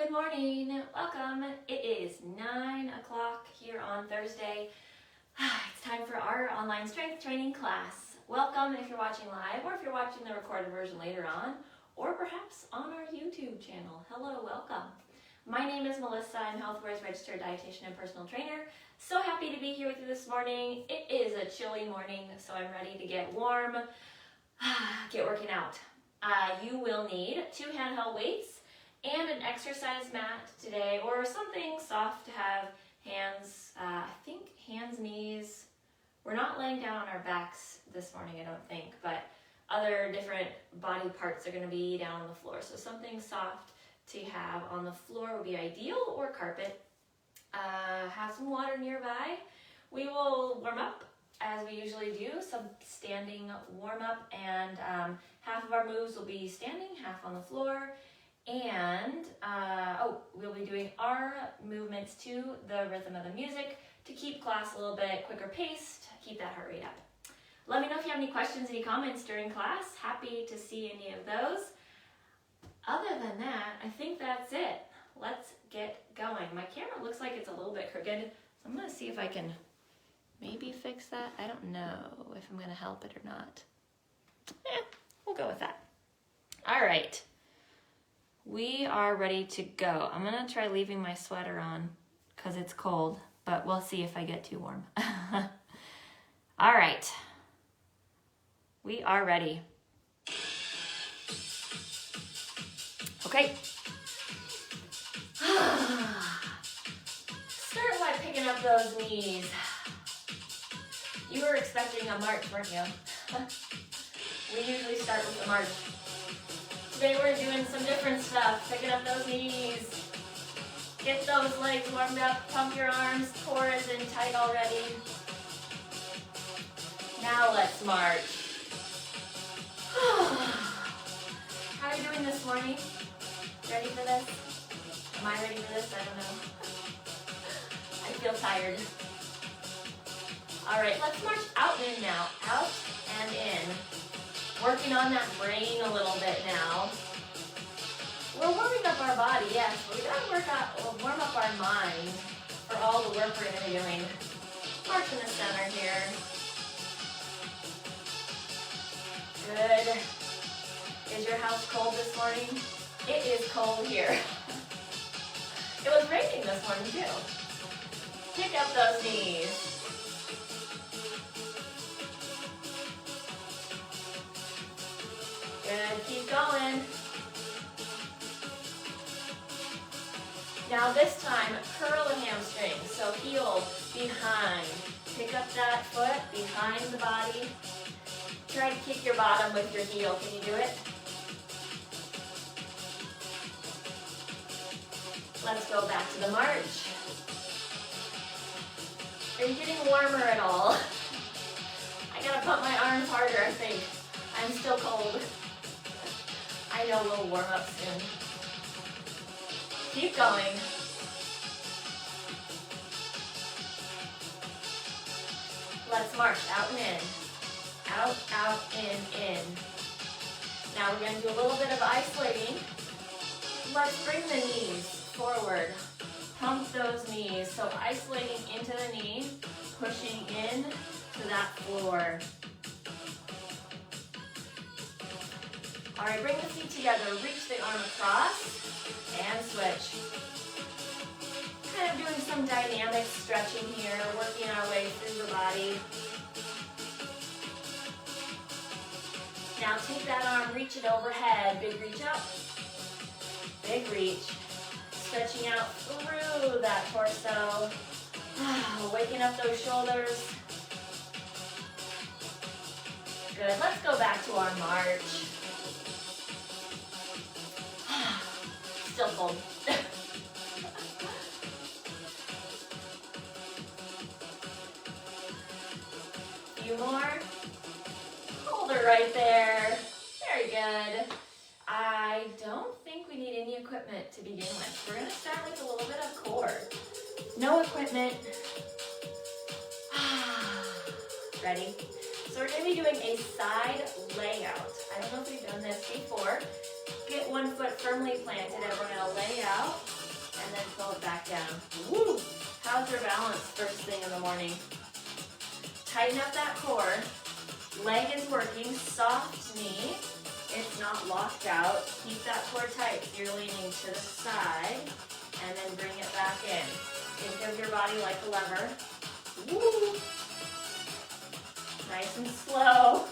Good morning, welcome. It is 9 o'clock here on Thursday. It's time for our online strength training class. Welcome if you're watching live or if you're watching the recorded version later on, or perhaps on our YouTube channel. Hello, welcome. My name is Melissa. I'm HealthWare's registered dietitian and personal trainer. So happy to be here with you this morning. It is a chilly morning, so I'm ready to get warm, get working out. You will need 2 handheld weights and an exercise mat today, or something soft to have hands, I think hands, knees. We're not laying down on our backs this morning, I don't think, but other different body parts are going to be down on the floor. So something soft to have on the floor would be ideal, or carpet. Have some water nearby. We will warm up as we usually do, some standing warm up, and half of our moves will be standing, half on the floor. And we'll be doing our movements to the rhythm of the music to keep class a little bit quicker paced, keep that heart rate up. Let me know if you have any questions, any comments during class. Happy to see any of those. Other than that, I think that's it. Let's get going. My camera looks like it's a little bit crooked, so I'm going to see if I can maybe fix that. I don't know if I'm going to help it or not. We'll go with that. All right. We are ready to go. I'm gonna try leaving my sweater on because it's cold, but we'll see if I get too warm. All right, we are ready. Okay. Start by picking up those knees. You were expecting a march, weren't you? We usually start with the march. Today we're doing some different stuff, picking up those knees, get those legs warmed up, pump your arms, core is in tight already. Now let's march. How are you doing this morning? Ready for this? Am I ready for this? I don't know. I feel tired. All right, let's march out and in now, out and in. Working on that brain a little bit now. We're warming up our body, yes, but we gotta warm up our mind for all the work we're gonna be doing. March in the center here. Good. Is your house cold this morning? It is cold here. It was raining this morning too. Pick up those knees. Good, keep going. Now this time, curl the hamstring. So heel behind. Pick up that foot behind the body. Try to kick your bottom with your heel. Can you do it? Let's go back to the march. Are you getting warmer at all? I gotta pump my arms harder, I think. I'm still cold. I know we'll warm up soon. Keep going. Let's march out and in. Out, out, in. Now we're going to do a little bit of isolating. Let's bring the knees forward. Pump those knees. So isolating into the knee, pushing in to that floor. All right, bring the feet together, reach the arm across, and switch. Kind of doing some dynamic stretching here, working our way through the body. Now take that arm, reach it overhead, big reach up, big reach. Stretching out through that torso, waking up those shoulders. Good, let's go back to our march. Still cold. Few more. Hold it right there. Very good. I don't think we need any equipment to begin with. We're going to start with a little bit of core. No equipment. Ready? So we're going to be doing a side layout. I don't know if we've done this before. Get one foot firmly planted and we're going to lay out it back down. Woo! How's your balance first thing in the morning? Tighten up that core. Leg is working, soft knee. It's not locked out. Keep that core tight. So you're leaning to the side and then bring it back in. Think of your body like a lever. Woo! Nice and slow.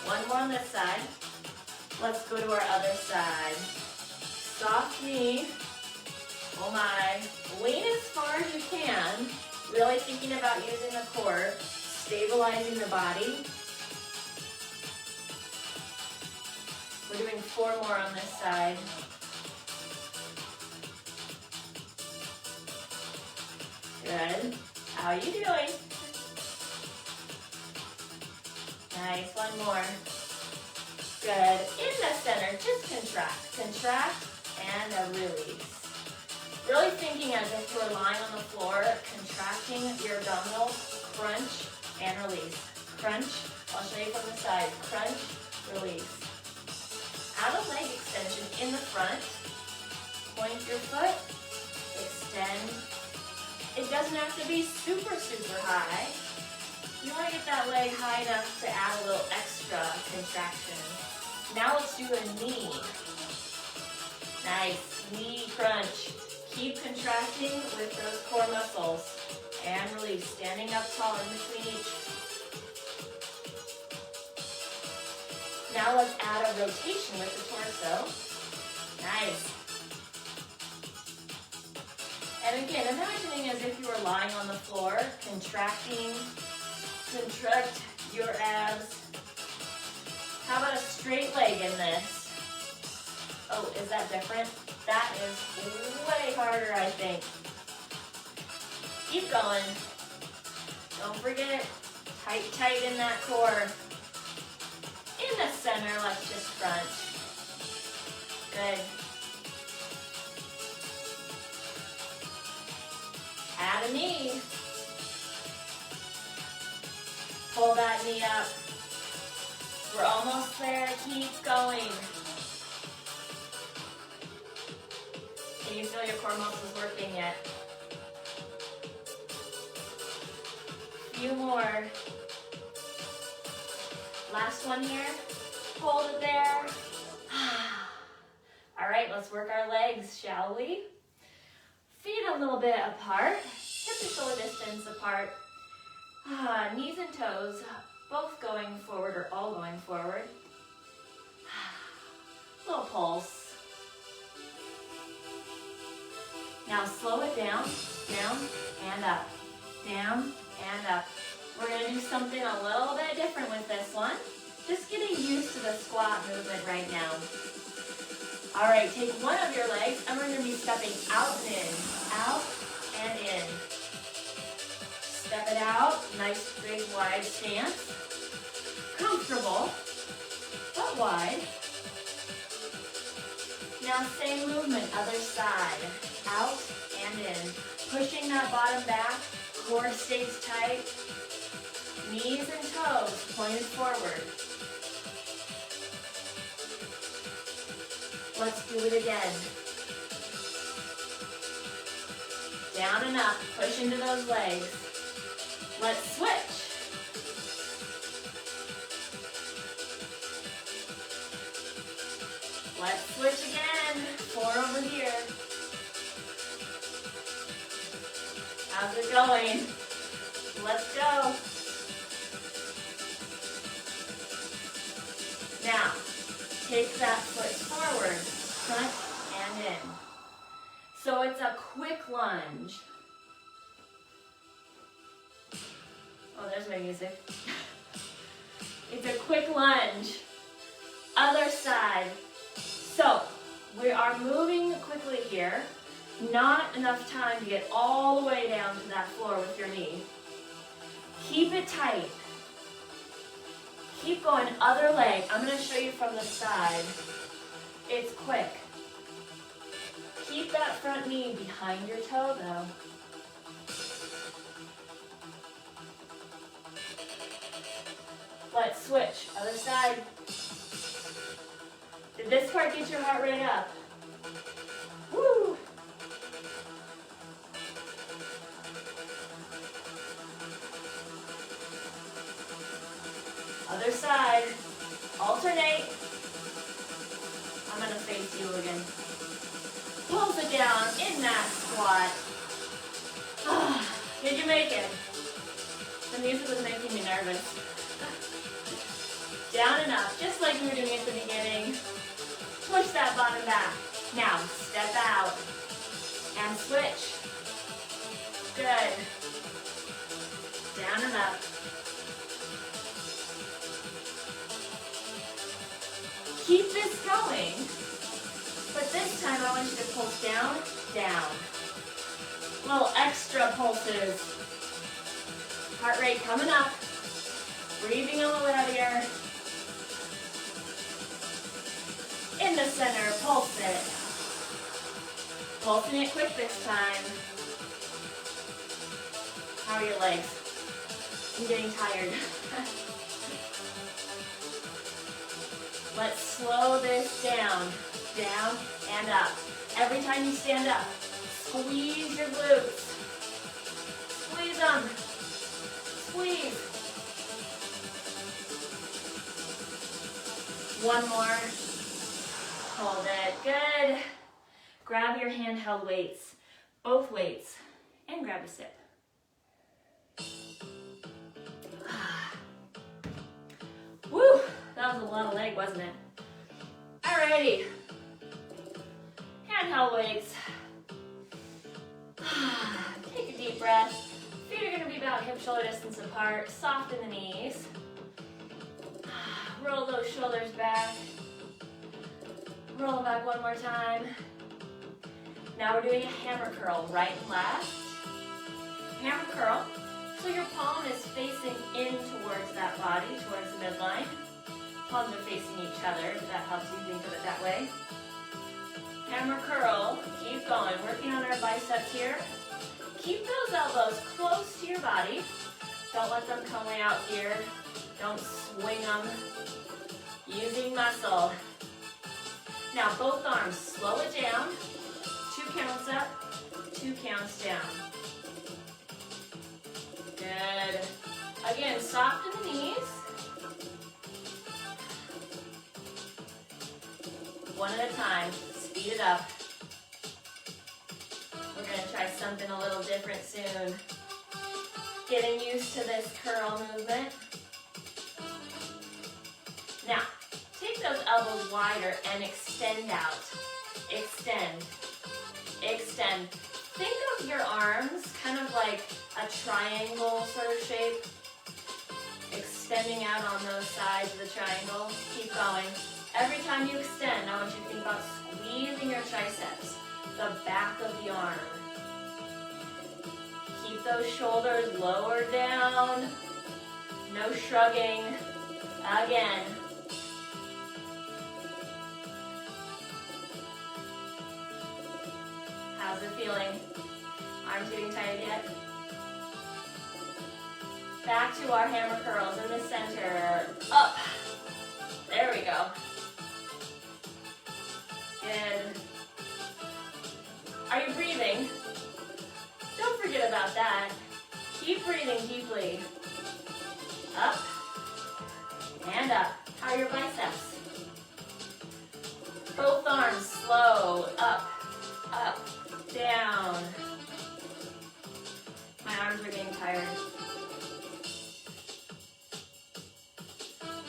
One more on this side. Let's go to our other side. Soft knee. Oh my. Lean as far as you can. Really thinking about using the core, stabilizing the body. We're doing 4 more on this side. Good. How are you doing? Nice. One more. Good. In the center, just contract. Contract and a release. Really thinking as if you're lying on the floor, contracting your abdominals, crunch and release. Crunch. I'll show you from the side. Crunch, release. Add a leg extension in the front. Point your foot. Extend. It doesn't have to be super, super high. You want to get that leg high enough to add a little extra contraction. Now let's do a knee. Nice. Knee crunch. Keep contracting with those core muscles. And release. Standing up tall in between each. Now let's add a rotation with the torso. Nice. And again, imagining as if you were lying on the floor, contracting, contract your abs. How about a straight leg in this? Oh, is that different? That is way harder, I think. Keep going. Don't forget, tight in that core. In the center, let's just crunch. Good. Add a knee. Pull that knee up. We're almost there. Keep going. Can you feel your core muscles working yet? Few more. Last one here. Hold it there. All right, let's work our legs, shall we? Feet a little bit apart. Hip to shoulder distance apart. Knees and toes both going forward or all going forward. Little pulse. Now slow it down and up, down and up. We're going to do something a little bit different with this one. Just getting used to the squat movement right now. All right, take one of your legs and we're going to be stepping out and in. Step it out, nice big wide stance. Comfortable, but wide. Now same movement, other side. Out and in. Pushing that bottom back, core stays tight. Knees and toes pointed forward. Let's do it again. Down and up, push into those legs. Let's switch. Let's switch again. 4 over here. How's it going? Let's go. Now, take that foot forward, front and in. So it's a quick lunge. Oh, there's my music. It's a quick lunge. Other side. So, we are moving quickly here. Not enough time to get all the way down to that floor with your knee. Keep it tight. Keep going, other leg. I'm going to show you from the side. It's quick. Keep that front knee behind your toe though. Let's switch, other side. Did this part get your heart rate up? Woo! Other side. Alternate. I'm gonna face you again. Pulse it down in that squat. Did you make it? The music was making me nervous. Down and up, just like we were doing at the beginning. Push that bottom back. Now, step out and switch. Good. Down and up. Keep this going, but this time I want you to pulse down, down. Little extra pulses. Heart rate coming up. Breathing a little heavier. In the center, pulse it. Pulsing it quick this time. How are your legs? I'm getting tired. Let's slow this down. Down and up. Every time you stand up, squeeze your glutes. Squeeze them. Squeeze. One more. Hold it. Good. Grab your handheld weights. Both weights. And grab a sip. Woo! That was a lot of leg, wasn't it? Alrighty. Handheld weights. Take a deep breath. Feet are going to be about hip-shoulder distance apart. Soften the knees. Roll those shoulders back. Roll back one more time. Now we're doing a hammer curl, right and left. Hammer curl. So your palm is facing in towards that body, towards the midline. Palms are facing each other, if that helps you think of it that way. Hammer curl, keep going, working on our biceps here. Keep those elbows close to your body. Don't let them come way out here. Don't swing them. Using muscle. Now both arms, slow it down. 2 counts up, 2 counts down. Good. Again, soften the knees. One at a time. Speed it up. We're going to try something a little different soon. Getting used to this curl movement. Now, take those elbows wider and extend out. Extend. Extend. Think of your arms kind of like a triangle sort of shape. Extending out on those sides of the triangle. Keep going. Every time you extend, I want you to think about squeezing your triceps, the back of the arm. Keep those shoulders lower down. No shrugging. Again. How's it feeling? Arms getting tired yet? Back to our hammer curls in the center. Up. There we go. Good. Are you breathing? Don't forget about that. Keep breathing deeply. Up and up. How are your biceps? Both arms slow. Up, up, down. My arms are getting tired.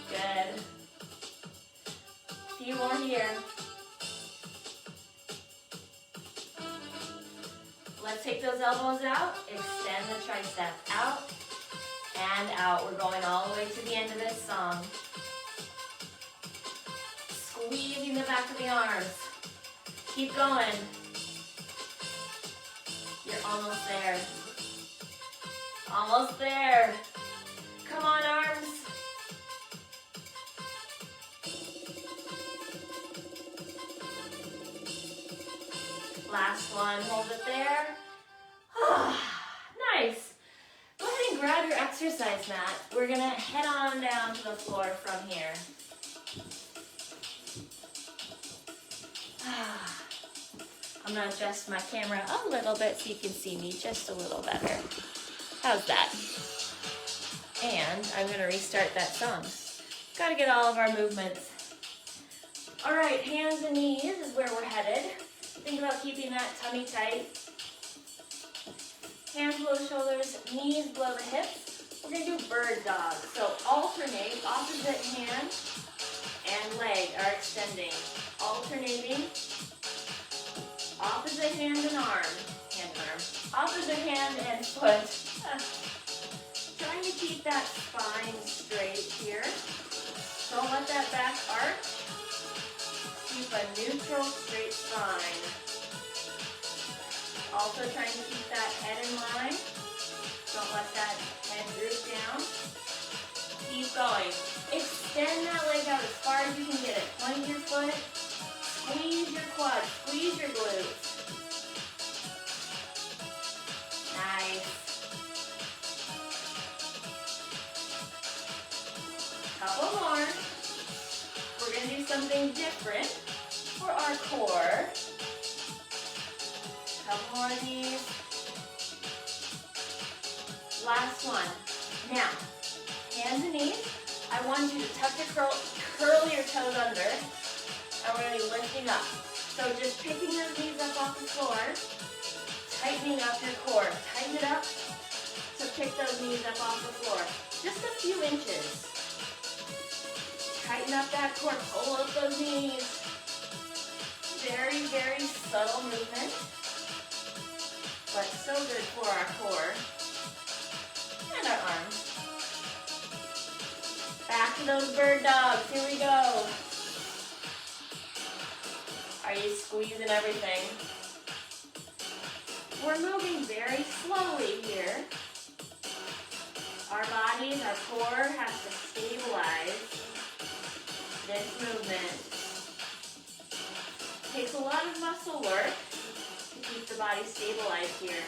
Good. A few more here. Let's take those elbows out, extend the tricep out and out. We're going all the way to the end of this song. Squeezing the back of the arms. Keep going. You're almost there. Almost there. Come on, arms. Last one, hold it there. Nice. Go ahead and grab your exercise mat. We're gonna head on down to the floor from here. I'm gonna adjust my camera a little bit so you can see me just a little better. How's that? And I'm gonna restart that song. Gotta get all of our movements. All right, hands and knees is where we're headed. Think about keeping that tummy tight. Hands below the shoulders, knees below the hips. We're gonna do bird dog. So alternate, opposite hand and leg are extending. Alternating, opposite hand and arm. Opposite hand and foot. Trying to keep that spine straight here. Don't let that back arch. Keep a neutral, straight spine. Also trying to keep that head in line. Don't let that head droop down. Keep going. Extend that leg out as far as you can get it. Point your foot. Squeeze your quads. Squeeze your glutes. Nice. Couple more. We're going to do something different for our core. Couple more of these. Last one. Now, hands and knees. I want you to tuck your curl your toes under, and we're going to be lifting up. So just picking those knees up off the floor, tightening up your core. Tighten it up to pick those knees up off the floor. Just a few inches. Tighten up that core, pull up those knees. Very, very subtle movement, but so good for our core and our arms. Back to those bird dogs, here we go. Are you squeezing everything? We're moving very slowly here. Our bodies, our core has to stabilize this movement. Takes a lot of muscle work to keep the body stabilized here.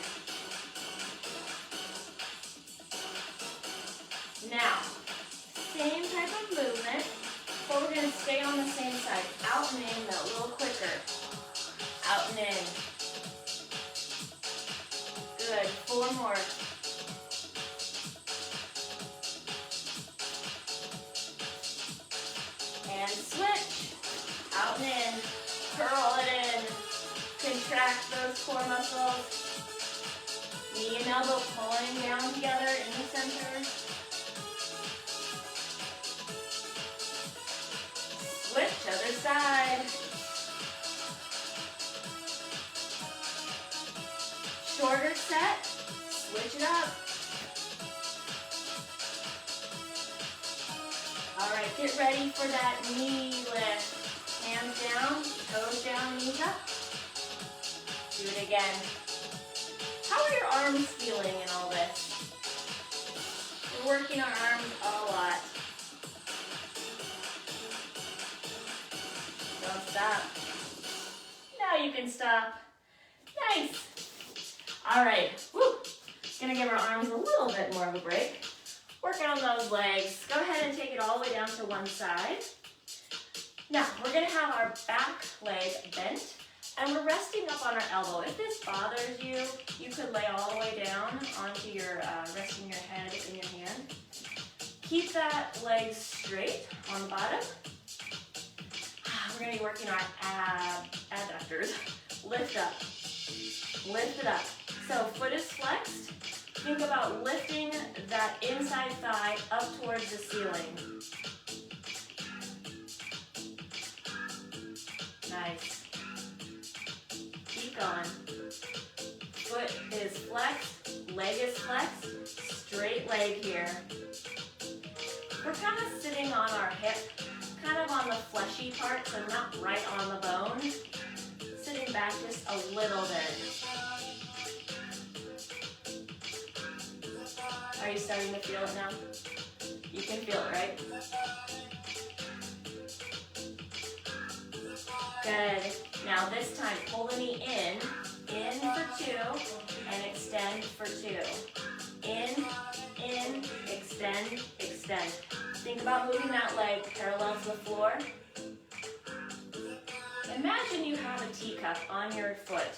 Now, same type of movement, but we're going to stay on the same side. Out and in, but a little quicker. Out and in. Good. 4 more. And switch. Out and in. Curl it in. Contract those core muscles. Knee and elbow pulling down together in the center. Switch, other side. Shorter set, switch it up. All right, get ready for that knee lift. Hands down, toes down, knees up. Do it again. How are your arms feeling in all this? We're working our arms a lot. Don't stop. Now you can stop. Nice. All right. Woo. Gonna give our arms a little bit more of a break. Working on those legs. Go ahead and take it all the way down to one side. Now, we're gonna have our back leg bent, and we're resting up on our elbow. If this bothers you, you could lay all the way down onto your, resting your head in your hand. Keep that leg straight on the bottom. We're going to be working our adductors. Lift up. Lift it up. So foot is flexed. Think about lifting that inside thigh up towards the ceiling. Nice. Keep going. Foot is flexed. Leg is flexed. Straight leg here. We're kind of sitting on our hip, kind of on the fleshy part, so not right on the bone. Sitting back just a little bit. Are you starting to feel it now? You can feel it, right? Good. Now this time, pull the knee in for 2, and extend for 2. In, extend, extend. Think about moving that leg parallel to the floor. Imagine you have a teacup on your foot,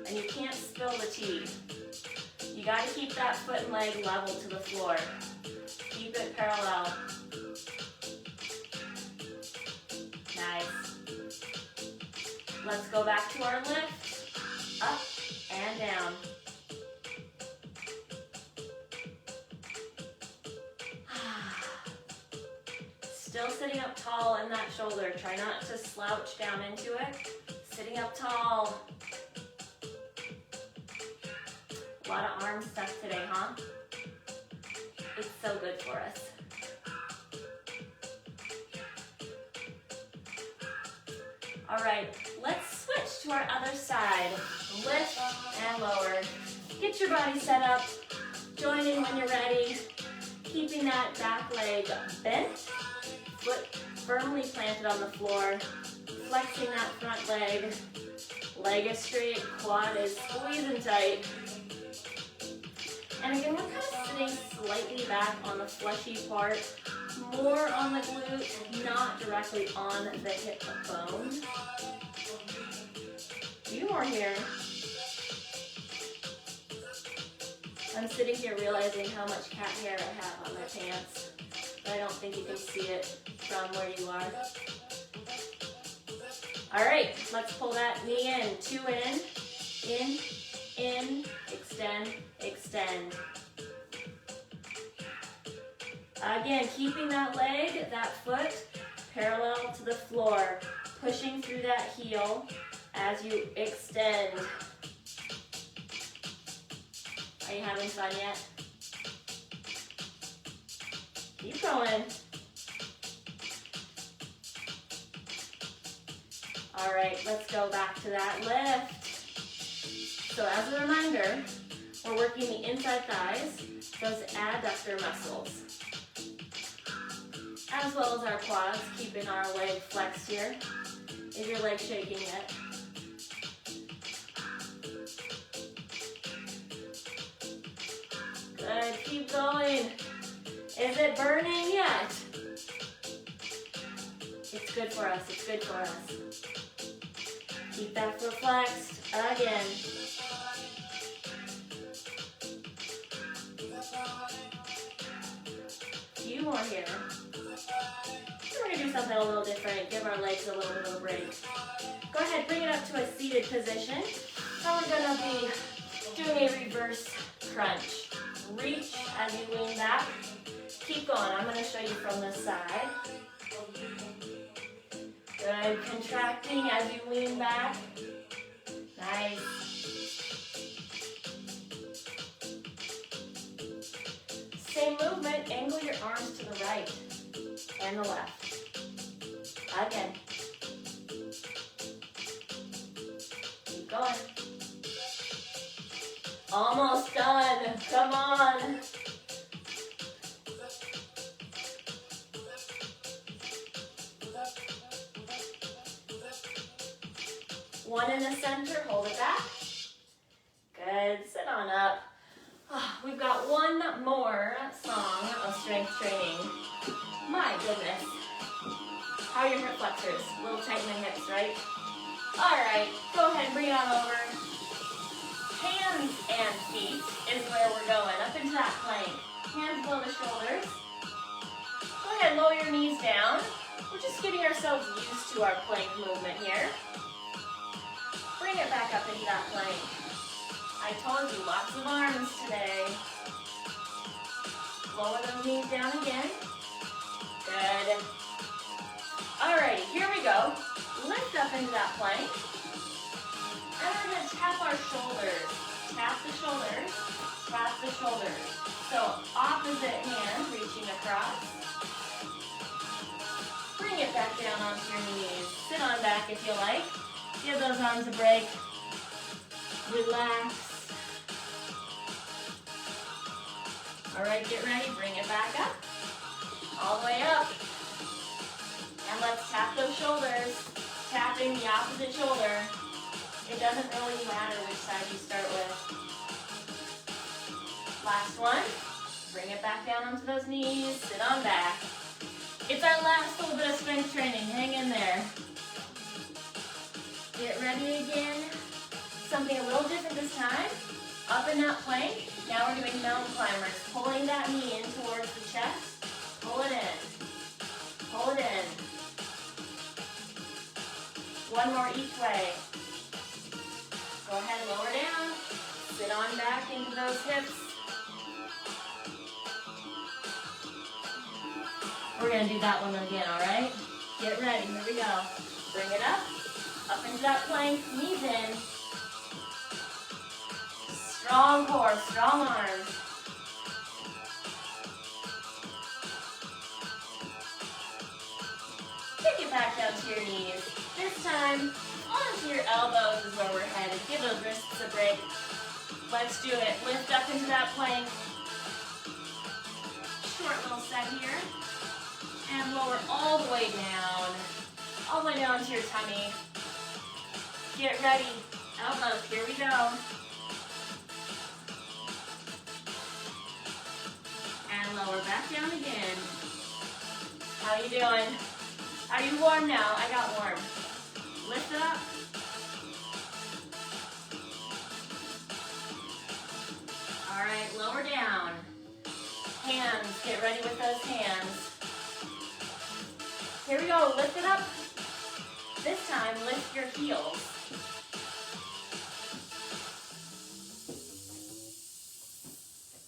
and you can't spill the tea. You got to keep that foot and leg level to the floor. Keep it parallel. Let's go back to our lift. Up and down. Still sitting up tall in that shoulder. Try not to slouch down into it. Sitting up tall. A lot of arm stuff today, huh? It's so good for us. All right, let's switch to our other side. Lift and lower. Get your body set up. Join in when you're ready. Keeping that back leg bent. Foot firmly planted on the floor. Flexing that front leg. Leg is straight, quad is squeezing tight. And again, we're kind of sitting slightly back on the fleshy part. More on the glute, not directly on the hip bone. A few more here. I'm sitting here realizing how much cat hair I have on my pants, but I don't think you can see it from where you are. All right, let's pull that knee in. 2 in, extend, extend. Again, keeping that leg, that foot, parallel to the floor, pushing through that heel as you extend. Are you having fun yet? Keep going. All right, let's go back to that lift. So as a reminder, we're working the inside thighs, those adductor muscles, as well as our quads, keeping our leg flexed here. Is your leg shaking yet? Good, keep going. Is it burning yet? It's good for us, it's good for us. Keep that foot flexed, again. Few more here. We're gonna do something a little different, give our legs a little bit of a break. Go ahead, bring it up to a seated position. Now we're gonna be doing a reverse crunch. Reach as you lean back. Keep going, I'm gonna show you from this side. Good, contracting as you lean back. Nice. Same movement, angle your arms to the right and the left. Again. Keep going. Almost done. Come on. One in the center, hold it back. Good, sit on up. Oh, we've got one more song of strength training. My goodness. How are your hip flexors? A little tight in the hips, right? All right, go ahead, bring it on over. Hands and feet is where we're going, up into that plank. Hands below the shoulders. Go ahead, lower your knees down. We're just getting ourselves used to our plank movement here. Bring it back up into that plank. I told you, lots of arms today. Lower those knees down again. Good. Alrighty, here we go. Lift up into that plank. And we're going to tap our shoulders. Tap the shoulders, tap the shoulders. So opposite hand reaching across. Bring it back down onto your knees. Sit on back if you like. Give those arms a break. Relax. All right, get ready. Bring it back up. All the way up. And let's tap those shoulders. Tapping the opposite shoulder. It doesn't really matter which side you start with. Last one. Bring it back down onto those knees. Sit on back. It's our last little bit of strength training. Hang in there. Get ready again. Something a little different this time. Up in that plank. Now we're doing mountain climbers. Pulling that knee in towards the chest. Pull it in. Pull it in. One more each way. Go ahead, lower down. Sit on back into those hips. We're gonna do that one again, all right? Get ready, here we go. Bring it up into that plank, knees in. Strong core, strong arms. Take it back down to your knees. This time, onto your elbows is where we're headed. Give those wrists a break. Let's do it. Lift up into that plank. Short little set here. And lower all the way down. All the way down to your tummy. Get ready. Elbows, here we go. And lower back down again. How you doing? Are you warm now? I got warm. Lift it up. All right, lower down. Hands, get ready with those hands. Here we go, lift it up. This time, lift your heels.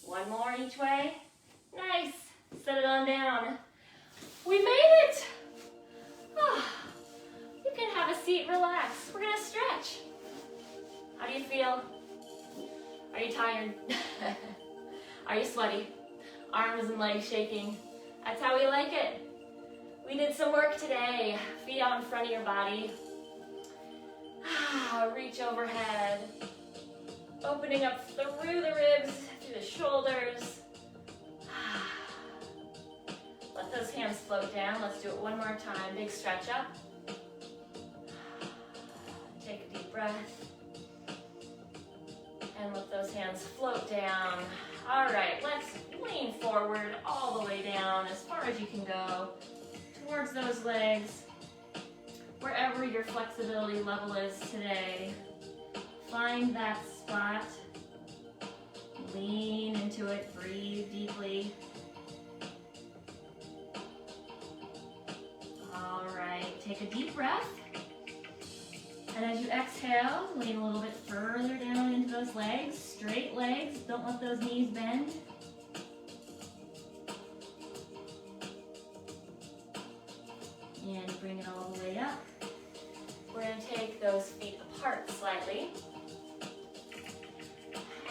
One more each way. Nice. Set it on down. We made it. Oh, you can have a seat, relax. We're gonna stretch. How do you feel? Are you tired? Are you sweaty? Arms and legs shaking. That's how we like it. We did some work today. Feet out in front of your body. Reach overhead. Opening up through the ribs, through the shoulders. Let those hands float down. Let's do it one more time. Big stretch up. Take a deep breath. And let those hands float down. All right, let's lean forward all the way down as far as you can go towards those legs. Wherever your flexibility level is today, find that spot. Lean into it, breathe deeply. All right, take a deep breath. And as you exhale, lean a little bit further down into those legs. Straight legs, don't let those knees bend. And bring it all the way up. We're going to take those feet apart slightly.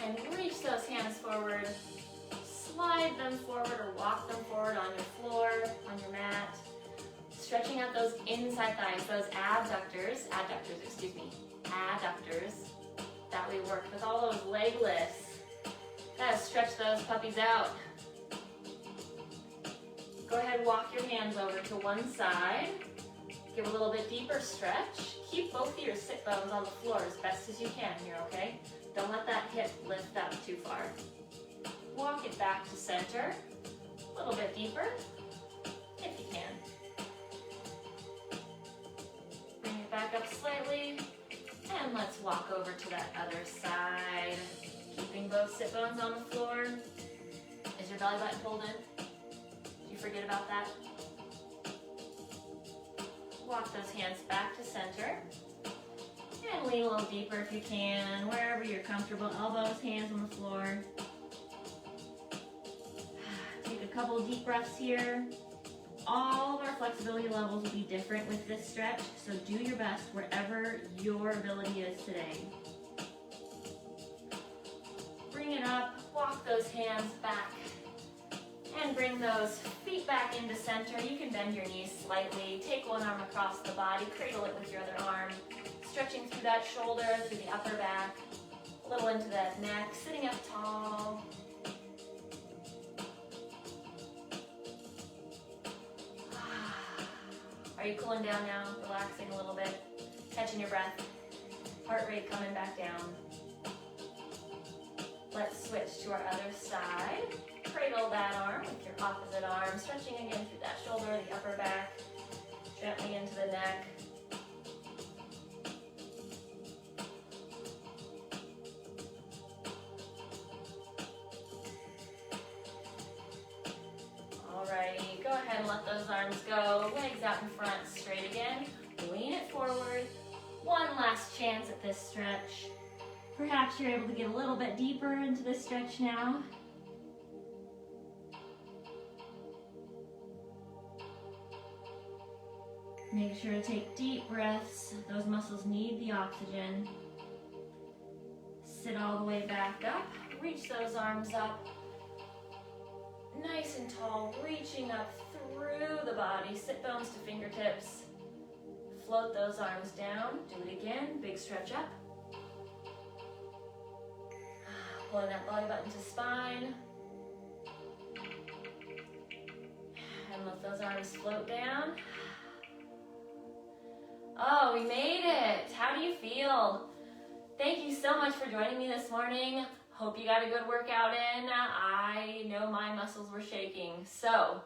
And reach those hands forward. Slide them forward or walk them forward on your floor, on your mat. Stretching out those inside thighs, those adductors that we worked with, all those leg lifts. Gotta stretch those puppies out. Go ahead, walk your hands over to one side. Give a little bit deeper stretch. Keep both of your sit bones on the floor as best as you can here, okay? Don't let that hip lift up too far. Walk it back to center. A little bit deeper, if you can. Bring it back up slightly. And let's walk over to that other side. Keeping both sit bones on the floor. Is your belly button pulled in? Did you forget about that? Walk those hands back to center. And lean a little deeper if you can, wherever you're comfortable. Elbows, hands on the floor. Take a couple deep breaths here. All of our flexibility levels will be different with this stretch, so do your best wherever your ability is today. Bring it up, walk those hands back, and bring those feet back into center. You can bend your knees slightly, take one arm across the body, cradle it with your other arm, stretching through that shoulder, through the upper back, a little into that neck, sitting up tall. Are you cooling down now? Relaxing a little bit, catching your breath, heart rate coming back down. Let's switch to our other side. Cradle that arm with your opposite arm, stretching again through that shoulder, the upper back, gently into the neck. Alrighty, go ahead and let those arms go. Legs out in front, straight again. Lean it forward. One last chance at this stretch. Perhaps you're able to get a little bit deeper into this stretch now. Make sure to take deep breaths. Those muscles need the oxygen. Sit all the way back up. Reach those arms up. Nice and tall, reaching up through the body. Sit bones to fingertips. Float those arms down. Do it again. Big stretch up. Pulling that belly button to spine. And let those arms float down. Oh, we made it. How do you feel? Thank you so much for joining me this morning. Hope you got a good workout in. I know my muscles were shaking. So,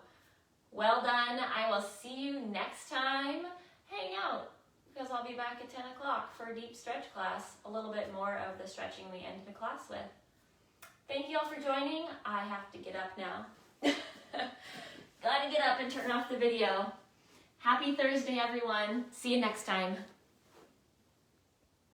well done. I will see you next time. Hang out, because I'll be back at 10 o'clock for a deep stretch class. A little bit more of the stretching we end the class with. Thank you all for joining. I have to get up now. Gotta get up and turn off the video. Happy Thursday, everyone. See you next time.